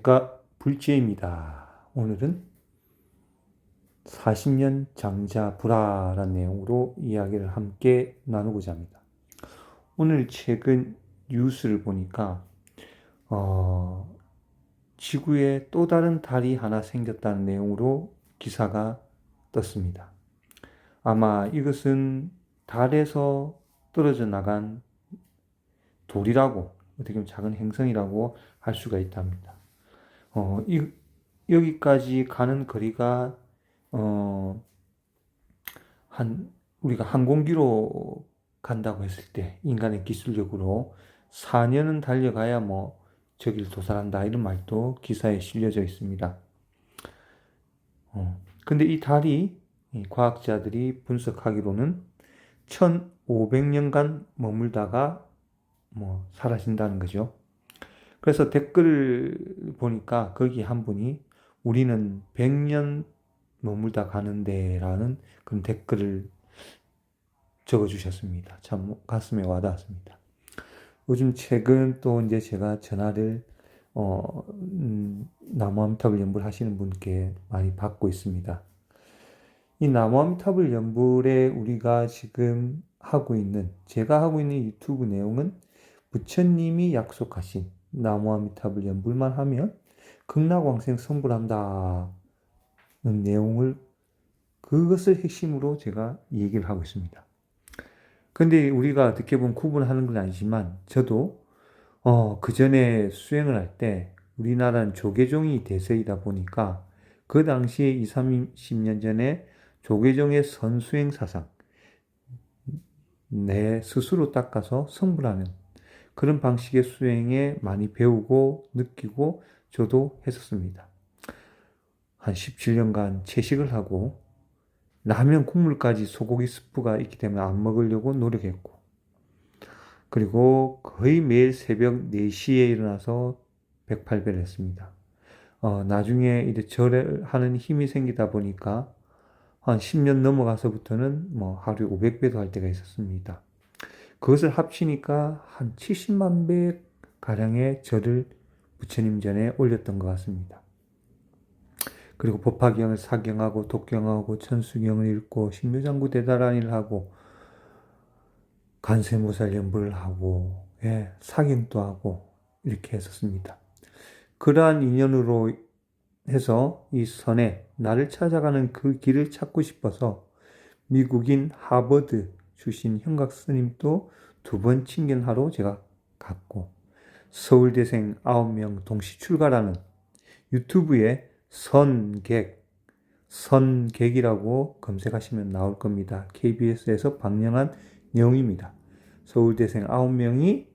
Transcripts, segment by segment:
안녕하십니까, 불지혜입니다. 오늘은 40년 장자 불화라는 내용으로 이야기를 함께 나누고자 합니다. 오늘 최근 뉴스를 보니까 지구에 또 다른 달이 하나 생겼다는 내용으로 기사가 떴습니다. 아마 이것은 달에서 떨어져 나간 돌이라고, 어떻게 보면 작은 행성이라고 할 수가 있답니다. 여기까지 가는 거리가 어, 우리가 항공기로 간다고 했을 때 인간의 기술력으로 4년은 달려가야 저길 도달한다, 이런 말도 기사에 실려져 있습니다. 근데 이 달이 과학자들이 분석하기로는 1500년간 머물다가 사라진다는 거죠. 그래서 댓글을 보니까 거기 한 분이 우리는 100년 머물다 가는데 라는 그런 댓글을 적어주셨습니다. 참 가슴에 와닿았습니다. 요즘 최근 또 이제 제가 전화를 나무아미타불 연불 하시는 분께 많이 받고 있습니다. 이 나무아미타불 연불에 우리가 지금 제가 하고 있는 유튜브 내용은 부처님이 약속하신 나무아미타불 연불만 하면 극락왕생 성불한다는 내용을, 그것을 핵심으로 제가 얘기를 하고 있습니다. 근데 우리가 어떻게 보면 구분하는 건 아니지만, 저도 그 전에 수행을 할 때 우리나라는 조계종이 대세이다 보니까 그 당시에 20, 30년 전에 조계종의 선수행 사상, 내 스스로 닦아서 성불하는 그런 방식의 수행에 많이 배우고 느끼고 저도 했었습니다. 한 17년간 채식을 하고 라면 국물까지 소고기 스프가 있기 때문에 안 먹으려고 노력했고, 그리고 거의 매일 새벽 4시에 일어나서 108배를 했습니다. 나중에 이제 절을 하는 힘이 생기다 보니까 한 10년 넘어가서부터는 하루에 500배도 할 때가 있었습니다. 그것을 합치니까 한 70만 배 가량의 절을 부처님 전에 올렸던 것 같습니다. 그리고 법화경을 사경하고 독경하고 천수경을 읽고 신묘장구 대다란이를 하고 간세무살 연불을 하고 사경도 하고 이렇게 했었습니다. 그러한 인연으로 해서 이 선에 나를 찾아가는 그 길을 찾고 싶어서 미국인 하버드 출신 현각 스님도 2번 친견하러 제가 갔고, 서울대생 9명 동시 출가라는 유튜브에 선객이라고 검색하시면 나올 겁니다. KBS에서 방영한 내용입니다. 서울대생 9명이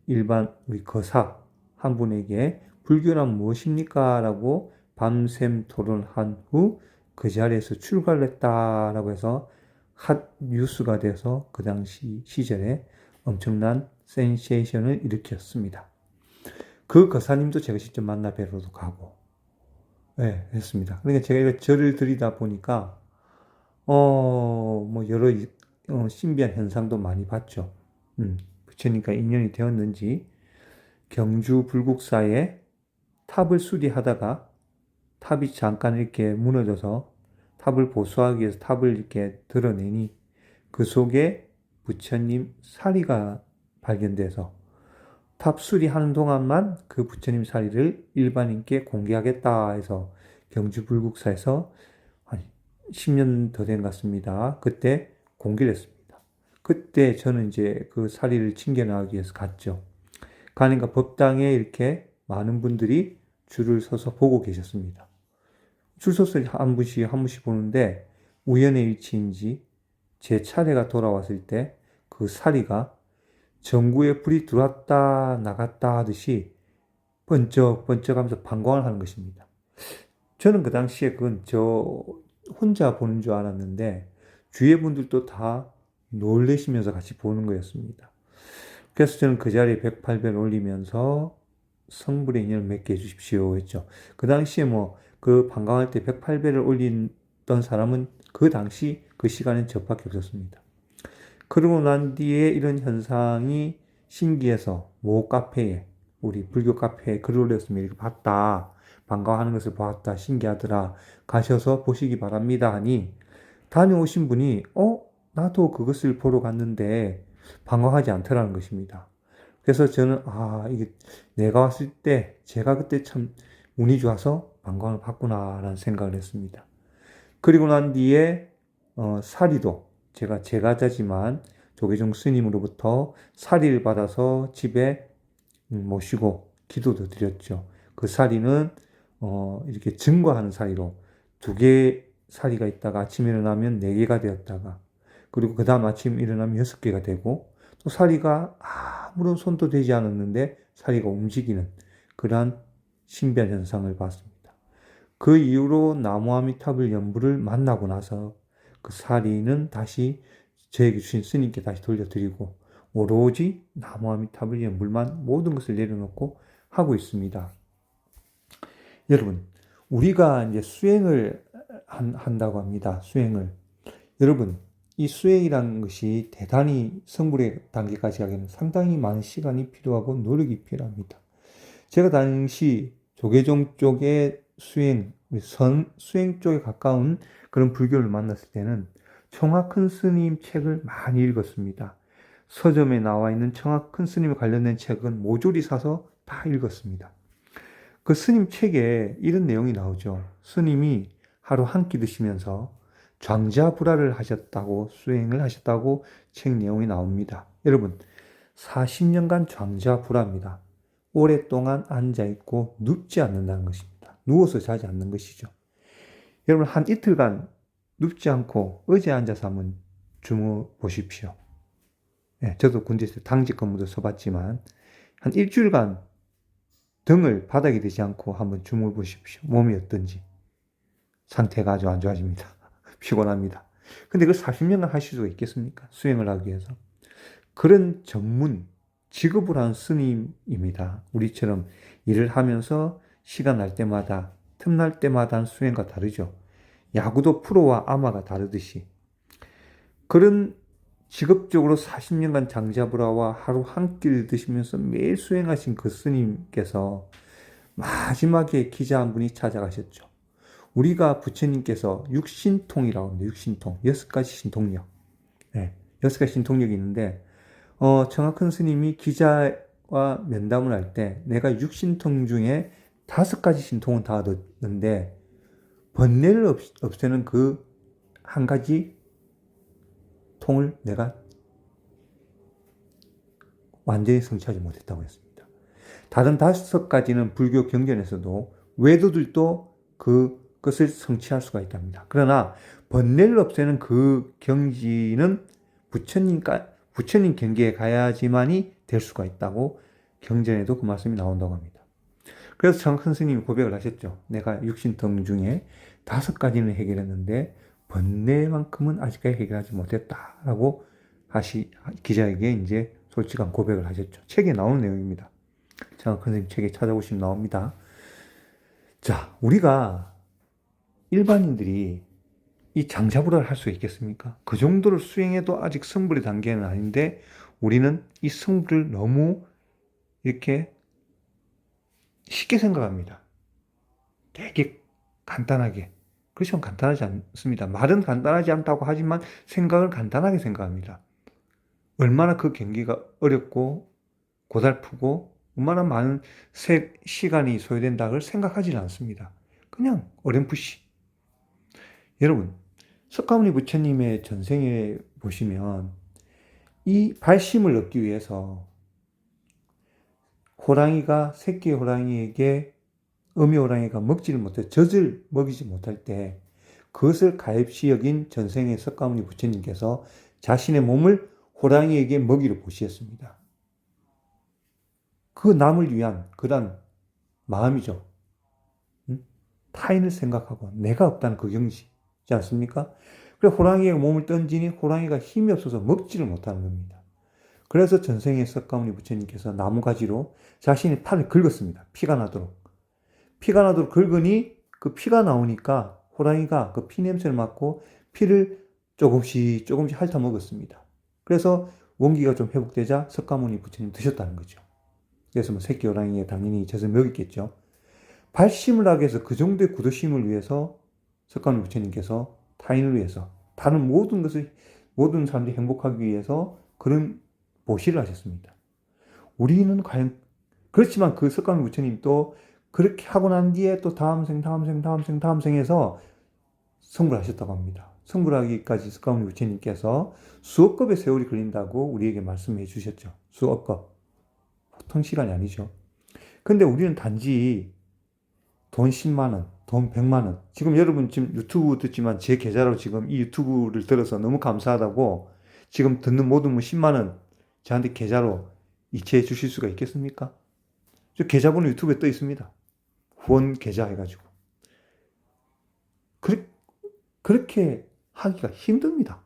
일반 우리 거사 한 분에게 불교란 무엇입니까? 라고 밤샘 토론한 후 그 자리에서 출가를 했다라고 해서 핫 뉴스가 돼서 그 당시 시절에 엄청난 센세이션을 일으켰습니다. 그 거사님도 제가 직접 만나 뵈러도 가고 했습니다. 그러니까 제가 절을 드리다 보니까 여러 신비한 현상도 많이 봤죠. 부처님과 인연이 되었는지 경주 불국사에 탑을 수리하다가 탑이 잠깐 이렇게 무너져서 탑을 보수하기 위해서 탑을 이렇게 드러내니 그 속에 부처님 사리가 발견돼서 탑 수리하는 동안만 그 부처님 사리를 일반인께 공개하겠다 해서 경주 불국사에서 한 10년 더 된 것 같습니다. 그때 공개를 했습니다. 그때 저는 이제 그 사리를 챙겨나가기 위해서 갔죠. 가니까 법당에 이렇게 많은 분들이 줄을 서서 보고 계셨습니다. 줄 서서 한 분씩 보는데 우연의 일치인지 제 차례가 돌아왔을 때 그 사리가 전구에 불이 들어왔다 나갔다 하듯이 번쩍번쩍하면서 방광을 하는 것입니다. 저는 그 당시에 그건 저 혼자 보는 줄 알았는데 주위의 분들도 다 놀라시면서 같이 보는 거였습니다. 그래서 저는 그 자리에 108배를 올리면서 성불의 인연을 맺게 해주십시오 했죠. 그 당시에 그 방광할 때 108배를 올렸던 사람은 그 당시 그 시간엔 저밖에 없었습니다. 그러고 난 뒤에 이런 현상이 신기해서 모 카페에 우리 불교 카페에 글을 올렸으면 이렇게 봤다. 반가워하는 것을 보았다. 신기하더라. 가셔서 보시기 바랍니다. 하니 다녀오신 분이 나도 그것을 보러 갔는데 반가워하지 않더라는 것입니다. 그래서 저는 이게 내가 왔을 때 제가 그때 참 운이 좋아서 반가움을 받구나라는 생각을 했습니다. 그리고 난 뒤에 사리도 제가 제가자지만 조계종 스님으로부터 사리를 받아서 집에 모시고 기도도 드렸죠. 그 사리는 이렇게 증거하는 사리로 2개 사리가 있다가 아침에 일어나면 4개가 되었다가 그리고 그 다음 아침 일어나면 6개가 되고 또 사리가 아무런 손도 되지 않았는데 사리가 움직이는 그러한 신비한 현상을 봤습니다. 그 이후로 나무아미타불 연불을 만나고 나서 그 사리는 다시 저에게 주신 스님께 다시 돌려드리고 오로지 나무아미타불 연불만 모든 것을 내려놓고 하고 있습니다. 여러분, 우리가 이제 수행을 한다고 합니다. 수행을. 여러분, 이 수행이라는 것이 대단히 성불의 단계까지 가기에는 상당히 많은 시간이 필요하고 노력이 필요합니다. 제가 당시 조계종 쪽의 수행 쪽에 가까운 그런 불교를 만났을 때는 청하큰 스님 책을 많이 읽었습니다. 서점에 나와 있는 청하큰 스님에 관련된 책은 모조리 사서 다 읽었습니다. 그 스님 책에 이런 내용이 나오죠. 스님이 하루 한 끼 드시면서 장자불화를 하셨다고 수행을 하셨다고 책 내용이 나옵니다. 여러분 40년간 장자불화입니다. 오랫동안 앉아있고 눕지 않는다는 것입니다. 누워서 자지 않는 것이죠. 여러분 한 이틀간 눕지 않고 의자에 앉아서 한번 주무 보십시오. 저도 군대에서 당직 근무도 써봤지만 한 일주일간 등을 바닥에 대지 않고 한번 주무 보십시오. 몸이 어떤지. 상태가 아주 안 좋아집니다. 피곤합니다. 근데 그 40년간 하실 수가 있겠습니까? 수행을 하기 위해서. 그런 전문 직업을 한 스님입니다. 우리처럼 일을 하면서 시간 날 때마다 틈날 때마다 하는 수행과 다르죠. 야구도 프로와 아마가 다르듯이 그런 직업적으로 40년간 장자불화와 하루 한 끼를 드시면서 매일 수행하신 그 스님께서 마지막에 기자 한 분이 찾아가셨죠. 우리가 부처님께서 육신통이라고 합니다. 육신통. 6가지 신통력. 6가지 신통력이 있는데 청하큰 스님이 기자와 면담을 할 때 내가 6신통 중에 5가지 신통은 다 얻었는데 번뇌를 없애는 그 한 가지 통을 내가 완전히 성취하지 못했다고 했습니다. 다른 5가지는 불교 경전에서도 외도들도 그것을 성취할 수가 있답니다. 그러나 번뇌를 없애는 그 경지는 부처님 경계에 가야지만이 될 수가 있다고 경전에도 그 말씀이 나온다고 합니다. 그래서 청하큰 스님이 고백을 하셨죠. 내가 육신통 중에 5가지는 해결했는데 번뇌만큼은 아직까지 해결하지 못했다라고 기자에게 이제 솔직한 고백을 하셨죠. 책에 나오는 내용입니다. 청하큰 스님 책에 찾아보시면 나옵니다. 자, 우리가 일반인들이 이 장자불화를 할 수 있겠습니까? 그 정도를 수행해도 아직 성불의 단계는 아닌데 우리는 이 성불을 너무 이렇게 쉽게 생각합니다. 되게 간단하게. 그렇지만 간단하지 않습니다. 말은 간단하지 않다고 하지만 생각을 간단하게 생각합니다. 얼마나 그 경기가 어렵고 고달프고 얼마나 많은 시간이 소요된다고 생각하지는 않습니다. 그냥 어렴풋이. 여러분 석가모니 부처님의 전생에 보시면 이 발심을 얻기 위해서 새끼 호랑이에게 어미 호랑이가 먹지를 못해 젖을 먹이지 못할 때 그것을 가엾이 여긴 전생의 석가모니 부처님께서 자신의 몸을 호랑이에게 먹이로 보시었습니다. 그 남을 위한 그런 마음이죠. 타인을 생각하고 내가 없다는 그 경지지 않습니까? 그래서 호랑이에게 몸을 던지니 호랑이가 힘이 없어서 먹지를 못하는 겁니다. 그래서 전생의 석가모니 부처님께서 나무가지로 자신의 팔을 긁었습니다. 피가 나도록 긁으니 그 피가 나오니까 호랑이가 그 피 냄새를 맡고 피를 조금씩 핥아 먹었습니다. 그래서 원기가 좀 회복되자 석가모니 부처님 드셨다는 거죠. 그래서 뭐 새끼 호랑이에 당연히 젖을 먹였겠죠. 발심을 하기 위해서 그 정도의 구도심을 위해서 석가모니 부처님께서 타인을 위해서 다른 모든 것을 모든 사람들이 행복하기 위해서 그런 보시를 하셨습니다. 우리는 과연 그렇지만 그 석가모니 부처님 또 그렇게 하고 난 뒤에 또 다음 생, 다음 생, 다음 생, 다음 생에서 성불 하셨다고 합니다. 성불하기까지 석가모니 부처님께서 수억 겁의 세월이 걸린다고 우리에게 말씀해 주셨죠. 수억 겁. 보통 시간이 아니죠. 근데 우리는 단지 돈 10만 원, 돈 100만 원. 지금 여러분 지금 유튜브 듣지만 제 계좌로 지금 이 유튜브를 들어서 너무 감사하다고 지금 듣는 모든 분 10만 원 저한테 계좌로 이체해 주실 수가 있겠습니까? 저 계좌번호 유튜브에 떠 있습니다. 후원 계좌 해가지고. 그렇게 하기가 힘듭니다.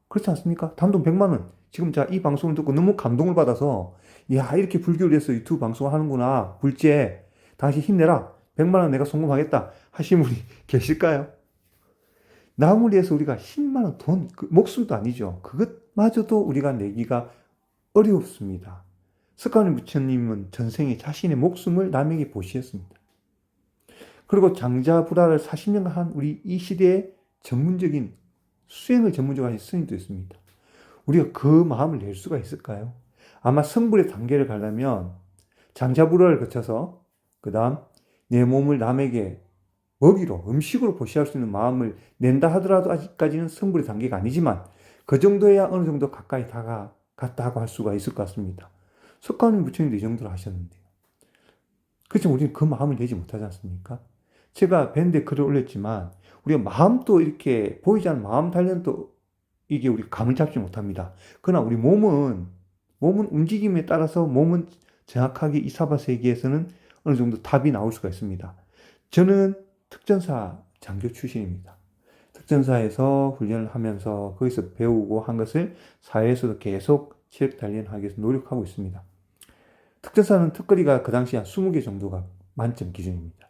그렇지 않습니까? 단돈 100만 원. 지금 자, 이 방송을 듣고 너무 감동을 받아서, 야, 이렇게 불교를 위해서 유튜브 방송을 하는구나. 불제. 당신 힘내라. 100만 원 내가 송금하겠다. 하신 분이 계실까요? 남을 위해서 우리가 10만 원 돈, 목숨도 아니죠. 그것마저도 우리가 내기가 어렵습니다. 석가모니 부처님은 전생에 자신의 목숨을 남에게 보시했습니다. 그리고 장자불화를 40년간 한 우리 이 시대의 전문적인 수행을 전문적으로 하신 스님도 있습니다. 우리가 그 마음을 낼 수가 있을까요? 아마 성불의 단계를 가려면 장자불화를 거쳐서 그 다음 내 몸을 남에게 먹이로 음식으로 보시할 수 있는 마음을 낸다 하더라도 아직까지는 성불의 단계가 아니지만 그 정도야 어느 정도 가까이 다가갔다고 할 수가 있을 것 같습니다. 석가모니 부처님도 이 정도로 하셨는데요. 그렇지만 우리는 그 마음을 내지 못하지 않습니까? 제가 밴드에 글을 올렸지만 우리가 마음도 이렇게 보이지 않는 마음 단련도 이게 우리 감을 잡지 못합니다. 그러나 우리 몸은 움직임에 따라서 몸은 정확하게 이 사바 세계에서는 어느 정도 답이 나올 수가 있습니다. 저는 특전사 장교 출신입니다. 특전사에서 훈련을 하면서 거기서 배우고 한 것을 사회에서도 계속 체력 단련하기 위해서 노력하고 있습니다. 특전사는 턱걸이가 그 당시 한 20개 정도가 만점 기준입니다.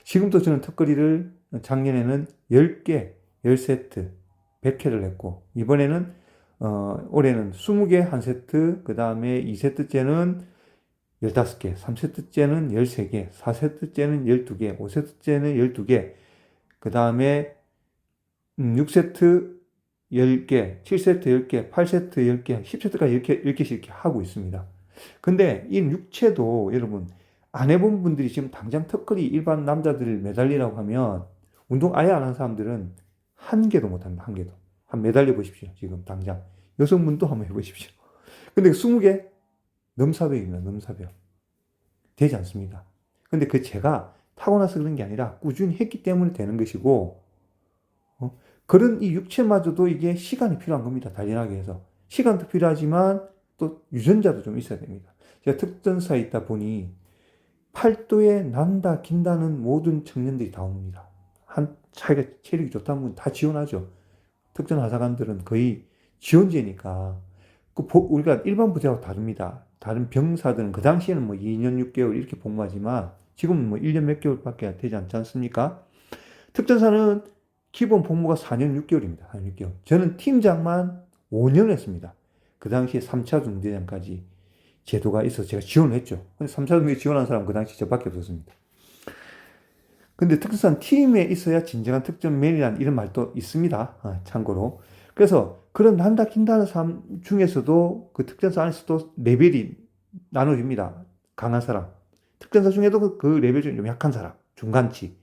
지금도 저는 턱걸이를 작년에는 10개, 10세트, 100회를 했고 이번에는 올해는 20개 한 세트, 그 다음에 2세트째는 15개, 3세트째는 13개, 4세트째는 12개, 5세트째는 12개, 그 다음에 6세트 10개, 7세트 10개, 8세트 10개, 10세트까지 10개씩 이렇게 하고 있습니다. 근데 이 육체도 여러분 안 해본 분들이 지금 당장 턱걸이 일반 남자들 매달리라고 하면 운동 아예 안 하는 사람들은 한 개도 못 합니다. 한 개도. 한 매달려 보십시오. 지금 당장. 여성분도 한번 해보십시오. 근데 20개 넘사벽입니다. 넘사벽. 되지 않습니다. 근데 그 제가 타고나서 그런 게 아니라 꾸준히 했기 때문에 되는 것이고 그런 이 육체마저도 이게 시간이 필요한 겁니다. 단련하기 위해서. 시간도 필요하지만 또 유전자도 좀 있어야 됩니다. 제가 특전사에 있다 보니 팔도에 난다, 긴다는 모든 청년들이 다 옵니다. 한 자기가 체력이 좋다는 분 다 지원하죠. 특전 하사관들은 거의 지원제니까. 우리가 일반 부대하고 다릅니다. 다른 병사들은 그 당시에는 뭐 2년 6개월 이렇게 복무하지만 지금은 뭐 1년 몇 개월밖에 되지 않지 않습니까? 특전사는 기본 복무가 4년 6개월입니다. 4년 6개월. 저는 팀장만 5년 했습니다. 그 당시에 3차 중대장까지 제도가 있어서 제가 지원을 했죠. 근데 3차 중대 지원한 사람은 그 당시 저밖에 없었습니다. 근데 특전사는 팀에 있어야 진정한 특전맨이라는 이런 말도 있습니다. 참고로. 그래서 그런 난다 긴다는 사람 중에서도 그 특전사 안에서도 레벨이 나눠집니다. 강한 사람. 특전사 중에도 그 레벨 중에 좀 약한 사람. 중간치.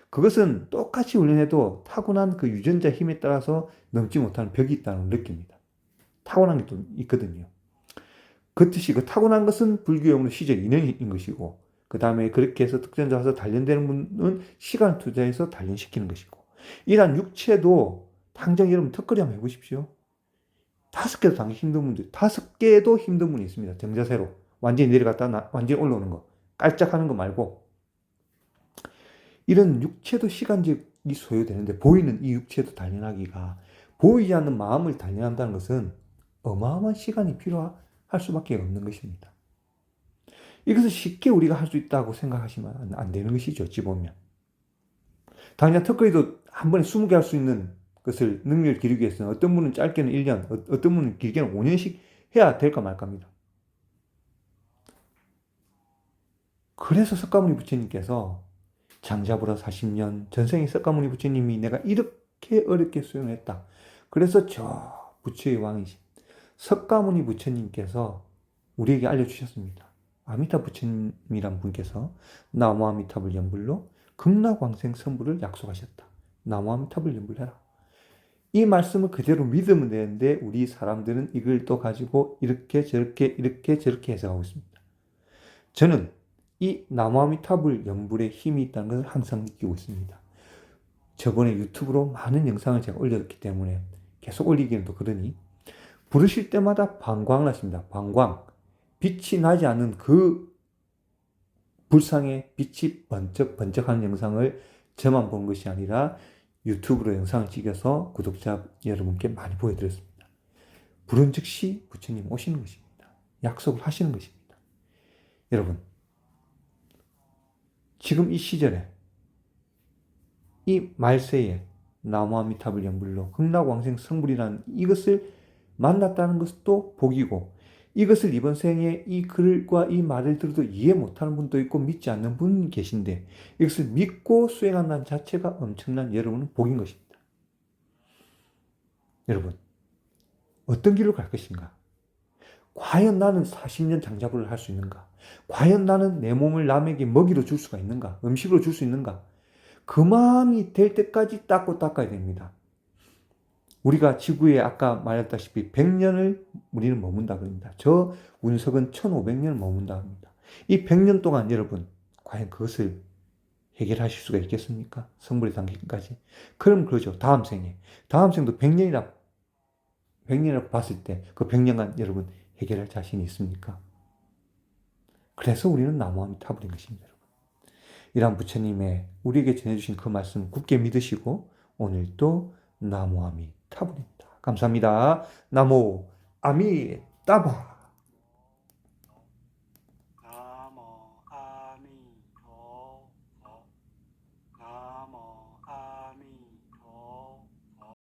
그것은 똑같이 훈련해도 타고난 그 유전자 힘에 따라서 넘지 못하는 벽이 있다는 걸 느낍니다. 타고난 게 또 있거든요. 그 뜻이 그 타고난 것은 불교용으로 시적 인연인 것이고 그 다음에 그렇게 해서 특전자 와서 단련되는 분은 시간 투자해서 단련시키는 것이고 이러한 육체도 당장 여러분 턱걸이 한번 해보십시오. 5개도 당장 힘든 분들 5개도 힘든 분이 있습니다. 정자세로 완전히 내려갔다 완전히 올라오는 거 깔짝하는 거 말고 이런 육체도 시간적이 소요되는데 보이는 이 육체도 단련하기가 보이지 않는 마음을 단련한다는 것은 어마어마한 시간이 필요할 수밖에 없는 것입니다. 이것을 쉽게 우리가 할 수 있다고 생각하시면 안 되는 것이죠. 어찌 보면. 당장 턱걸이도 한 번에 20개 할 수 있는 것을 능력을 기르기 위해서는 어떤 분은 짧게는 1년, 어떤 분은 길게는 5년씩 해야 될까 말까입니다. 그래서 석가모니 부처님께서 장자부라 40년 전생에 석가모니 부처님이 내가 이렇게 어렵게 수행했다. 그래서 저 부처의 왕이신 석가모니 부처님께서 우리에게 알려주셨습니다. 아미타 부처님이란 분께서 나무 아미타불 연불로 극락왕생 선불을 약속하셨다. 나무 아미타불 연불해라. 이 말씀을 그대로 믿으면 되는데 우리 사람들은 이걸 또 가지고 이렇게 저렇게 해석하고 있습니다. 저는 이 나무 아미타불 연불에 힘이 있다는 것을 항상 느끼고 있습니다. 저번에 유튜브로 많은 영상을 제가 올렸기 때문에 계속 올리기는 또 그러니 부르실 때마다 방광을 하십니다. 방광. 빛이 나지 않는 그 불상에 빛이 번쩍번쩍하는 영상을 저만 본 것이 아니라 유튜브로 영상을 찍어서 구독자 여러분께 많이 보여드렸습니다. 부른 즉시 부처님 오시는 것입니다. 약속을 하시는 것입니다. 여러분, 지금 이 시절에 이 말세에 나무 아미타불 연불로 극락왕생 성불이라는 이것을 만났다는 것도 복이고, 이것을 이번 생에 이 글과 이 말을 들어도 이해 못하는 분도 있고 믿지 않는 분 계신데 이것을 믿고 수행한다는 자체가 엄청난 여러분은 복인 것입니다. 여러분, 어떤 길로 갈 것인가? 과연 나는 40년 장자부를 할 수 있는가? 과연 나는 내 몸을 남에게 먹이로 줄 수가 있는가? 음식으로 줄 수 있는가? 그 마음이 될 때까지 닦아야 됩니다. 우리가 지구에 아까 말했다시피 100년을 우리는 머문다 그럽니다. 저 운석은 1500년을 머문다 합니다. 이 100년 동안 여러분 과연 그것을 해결하실 수가 있겠습니까? 성불의 단계까지. 그럼 그러죠. 다음 생도 100년이라고 봤을 때 그 100년간 여러분 해결할 자신이 있습니까? 그래서 우리는 나무 아미타불인 것입니다. 여러분. 이러한 부처님의 우리에게 전해주신 그 말씀 굳게 믿으시고 오늘도 나무 아미타불입니다. 감사합니다. 나무 아미타불.